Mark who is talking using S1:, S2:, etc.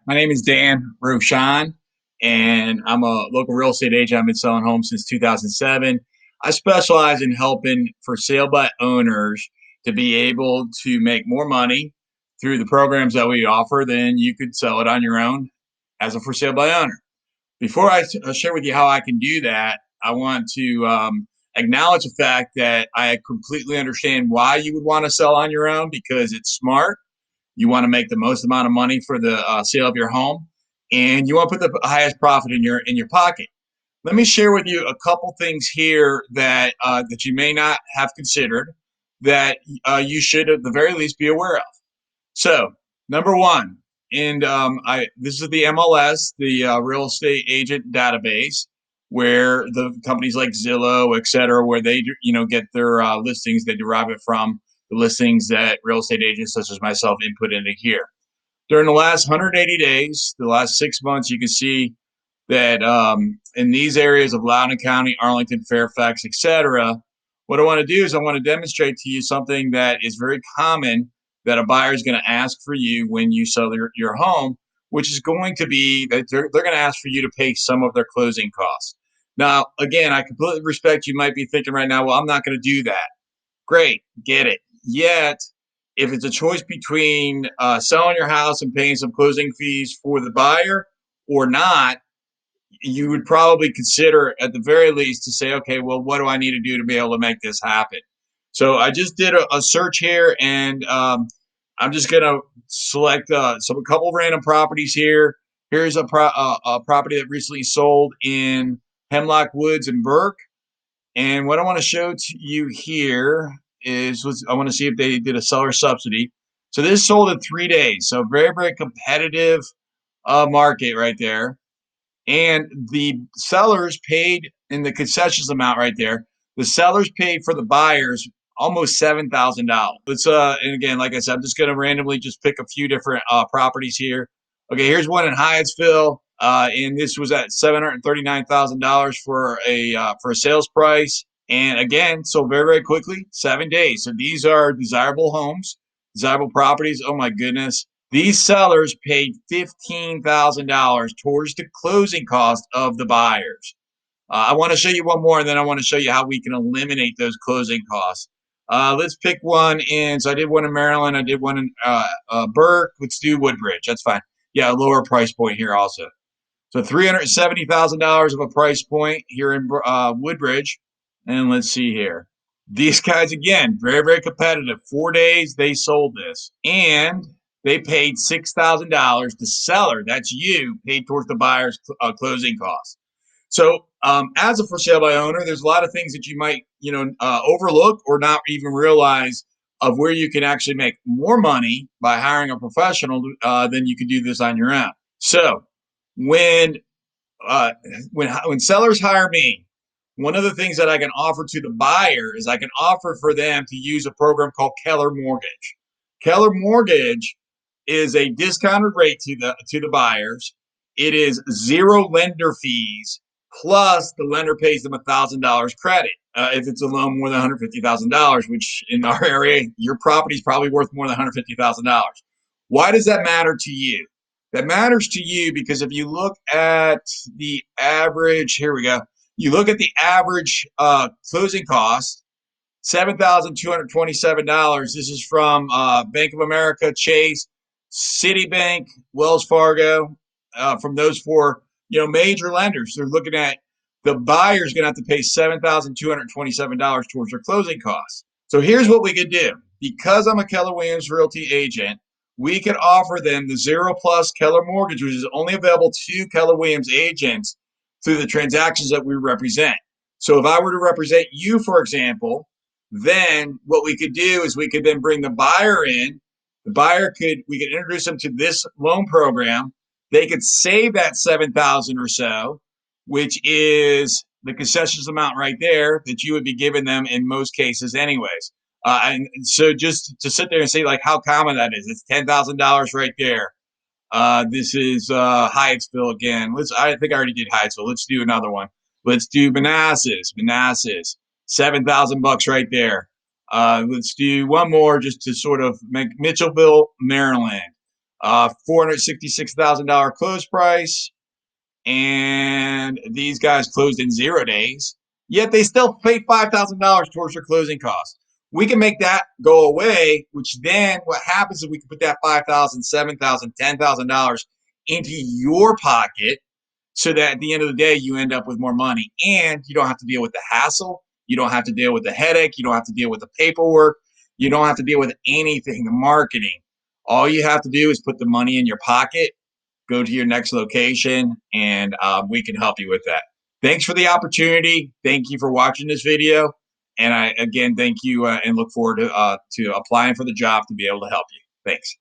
S1: My name is Dan Roshan, and I'm a local real estate agent. I've been selling homes since 2007. I specialize in helping for sale by owners to be able to make more money through the programs that we offer than you could sell it on your own as a for sale by owner. Before I share with you how I can do that, I want to acknowledge the fact that I completely understand why you would want to sell on your own because it's smart. You want to make the most amount of money for the sale of your home, and you want to put the highest profit in your pocket. Let me share with you a couple things here that you may not have considered that you should at the very least be aware of. So, number one, and I this is the MLS, the real estate agent database, where the companies like Zillow, et cetera, where they get their listings, they derive it from the listings that real estate agents such as myself input into here. During the last 180 days, the last 6 months, you can see that in these areas of Loudoun County, Arlington, Fairfax, etc., what I want to do is I want to demonstrate to you something that is very common that a buyer is going to ask for you when you sell your home, which is going to be that they're going to ask for you to pay some of their closing costs. Now, again, I completely respect you might be thinking right now, well, I'm not going to do that. Great, get it. Yet, if it's a choice between selling your house and paying some closing fees for the buyer or not, you would probably consider at the very least to say, okay, well, what do I need to do to be able to make this happen? So I just did a search here, and I'm just going to select a couple of random properties here. Here's a property that recently sold in Hemlock Woods and Burke. And what I want to show to you here is I want to see if they did a seller subsidy. So this sold in 3 days. So very, very competitive market right there. And the sellers paid in the concessions amount right there. The sellers paid for the buyers almost $7,000. Let's and again, like I said, I'm just going to randomly just pick a few different properties here. Okay, here's one in Hyattsville, and this was at $739,000 for a sales price. And again, so very very quickly, 7 days. So these are desirable homes, desirable properties. Oh my goodness, these sellers paid $15,000 towards the closing cost of the buyers. I want to show you one more, and then I want to show you how we can eliminate those closing costs. Let's pick one in. So I did one in Maryland. I did one in Burke. Let's do Woodbridge. That's fine. Yeah, a lower price point here also. So $370,000 of a price point here in Woodbridge. And let's see here. These guys, again, very, very competitive. 4 days, they sold this. And they paid $6,000. The seller, that's you, paid towards the buyer's closing costs. So as a for sale by owner, there's a lot of things that you might, overlook or not even realize of where you can actually make more money by hiring a professional than you can do this on your own. So when when sellers hire me, one of the things that I can offer to the buyer is I can offer for them to use a program called Keller Mortgage. Keller Mortgage is a discounted rate to the buyers. It is zero lender fees, plus the lender pays them $1,000 credit if it's a loan more than $150,000, which in our area, your property is probably worth more than $150,000. Why does that matter to you? That matters to you because if you look at the average, here we go. You look at the average closing cost, $7,227. This is from Bank of America, Chase, Citibank, Wells Fargo, from those four, major lenders. They're looking at the buyer's going to have to pay $7,227 towards their closing costs. So here's what we could do. Because I'm a Keller Williams Realty agent, we could offer them the Zero Plus Keller Mortgage, which is only available to Keller Williams agents through the transactions that we represent. So if I were to represent you, for example, then what we could do is we could then bring the buyer in. We could introduce them to this loan program. They could save that $7,000 or so, which is the concessions amount right there that you would be giving them in most cases anyways. And so just to sit there and say like how common that is, it's $10,000 right there. This is Hyattsville again. I think I already did Hyattsville. Let's do another one. Let's do Manassas. $7,000 right there. Let's do one more just to sort of make Mitchellville, Maryland. $466,000 close price, and these guys closed in 0 days, yet they still paid $5,000 towards their closing costs. We can make that go away, which then what happens is we can put that $5,000, $7,000, $10,000 into your pocket so that at the end of the day, you end up with more money and you don't have to deal with the hassle. You don't have to deal with the headache. You don't have to deal with the paperwork. You don't have to deal with anything, the marketing. All you have to do is put the money in your pocket, go to your next location, and we can help you with that. Thanks for the opportunity. Thank you for watching this video. And I, again, thank you and look forward to applying for the job to be able to help you. Thanks.